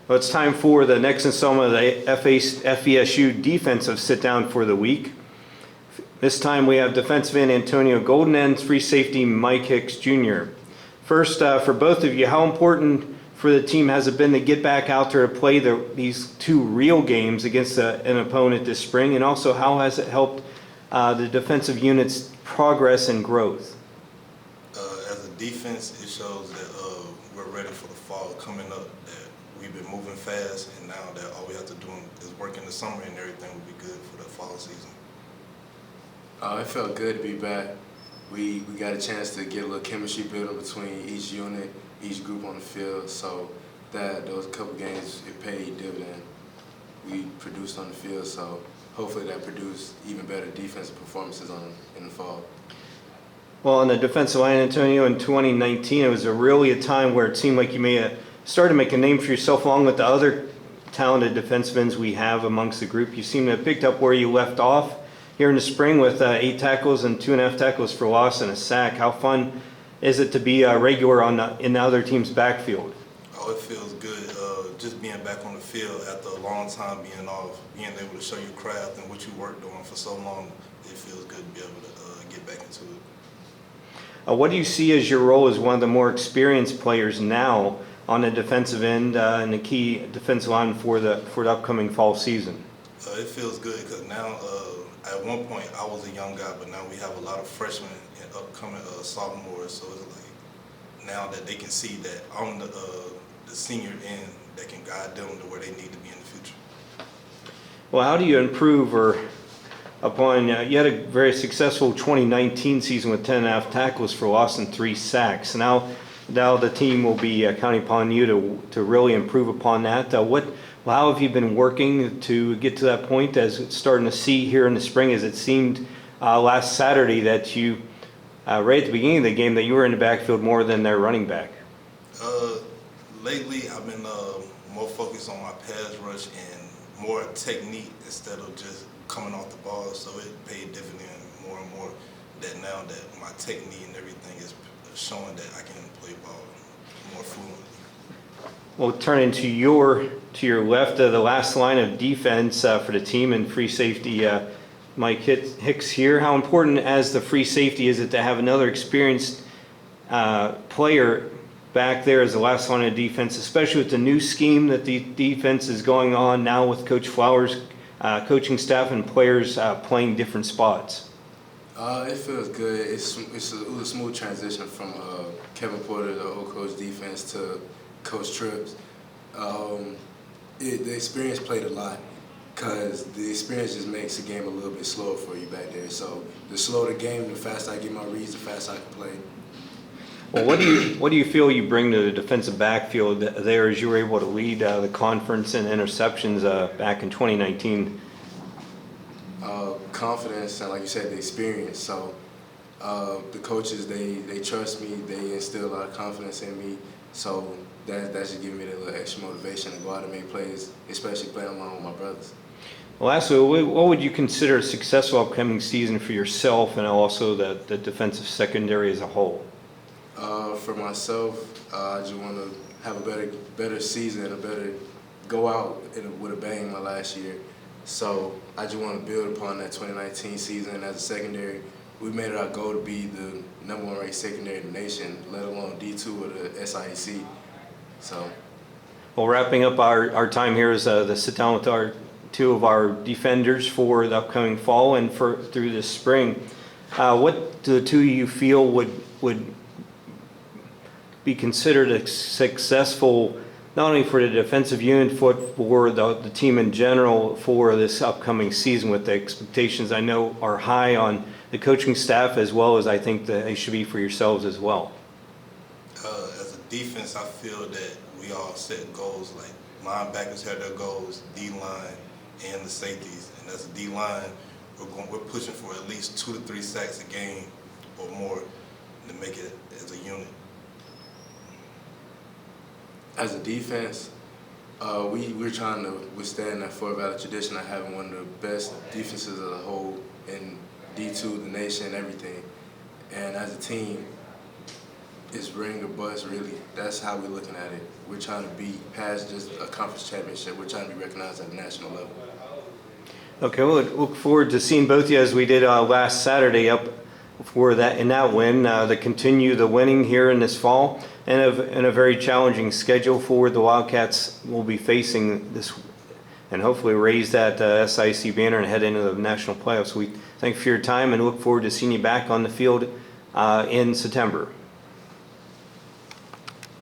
Well, it's time for the next installment of the FESU defensive sit-down for the week. This time we have defensive end Antonio Golden and free safety Mike Hicks Jr. First, for both of you, how important for the team has it been to get back out there to play these two real games against an opponent this spring, and also how has it helped the defensive unit's progress and growth? As a defense, it shows that we're ready for the fall coming up, that we've been moving fast, and now that all we have to do is work in the summer and everything will be good for the fall season. It felt good to be back. We got a chance to get a little chemistry building between each unit, each group on the field, so that those couple games, it paid dividend. We produced on the field, so hopefully that produced even better defensive performances in the fall. Well, on the defensive line, Antonio, in 2019, it was really a time where it seemed like you may have started to make a name for yourself along with the other talented defensive ends we have amongst the group. You seem to have picked up where you left off here in the spring with 8 tackles and 2.5 tackles for loss and a sack. How fun is it to be regular in the other team's backfield? Oh, it feels good. Just being back on the field after a long time being off, being able to show your craft and what you worked on for so long, it feels good to be able to get back into it. What do you see as your role as one of the more experienced players now on the defensive end and the key defensive line for the upcoming fall season? It feels good because now, at one point, I was a young guy, but now we have a lot of freshmen and upcoming sophomores. So it's like now that they can see that I'm the senior end that can guide them to where they need to be in the future. Well, how do you improve upon you had a very successful 2019 season with 10.5 tackles for loss and 3 sacks. Now the team will be counting upon you to really improve upon that. How have you been working to get to that point, as it's starting to see here in the spring, as it seemed last Saturday that you, right at the beginning of the game, that you were in the backfield more than their running back? Lately, I've been more focused on my pass rush and more technique instead of just coming off the ball, so it paid dividend more and more that now that my technique and everything is showing that I can play ball more fluently. We'll turn into your left, the last line of defense for the team, and free safety Mike Hicks here. How important as the free safety is it to have another experienced player back there as the last line of defense, especially with the new scheme that the defense is going on now with Coach Flowers' coaching staff and players playing different spots? It feels good. It was a smooth transition from Kevin Porter, the old coach defense, to Coach Trips. The experience played a lot because the experience just makes the game a little bit slower for you back there. So the slower the game, the faster I get my reads, the faster I can play. Well, what do you feel you bring to the defensive backfield there as you were able to lead the conference in interceptions back in 2019? Confidence and, like you said, the experience. So the coaches, they trust me. They instill a lot of confidence in me. So that's just giving me that little extra motivation to go out and make plays, especially playing along with my brothers. Well, lastly, what would you consider a successful upcoming season for yourself and also the defensive secondary as a whole? For myself, I just want to have a better season, go out with a bang my last year. So I just want to build upon that 2019 season as a secondary. We made it our goal to be the #1 ranked secondary in the nation, let alone D2 or the SIEC. So. Well, wrapping up our time here is the sit down with two of our defenders for the upcoming fall and through this spring. What do the two of you feel would be considered a successful, not only for the defensive unit, but for the team in general for this upcoming season, with the expectations I know are high on the coaching staff, as well as I think that they should be for yourselves as well? As a defense, I feel that we all set goals. Like linebackers have their goals, D-line and the safeties. And as a D-line, we're pushing for at least 2 to 3 sacks a game or more to make it as a unit. As a defense, we're trying to withstand that Fort Valley tradition of having one of the best defenses as a whole in D2, the nation, everything. And as a team, it's ring or bust, really. That's how we're looking at it. We're trying to be past just a conference championship. We're trying to be recognized at a national level. Okay, we'll look forward to seeing both of you as we did last Saturday up for that in that win to continue the winning here in this fall and a very challenging schedule for the Wildcats will be facing this and hopefully raise that SIC banner and head into the national playoffs. We thank you for your time and look forward to seeing you back on the field in September.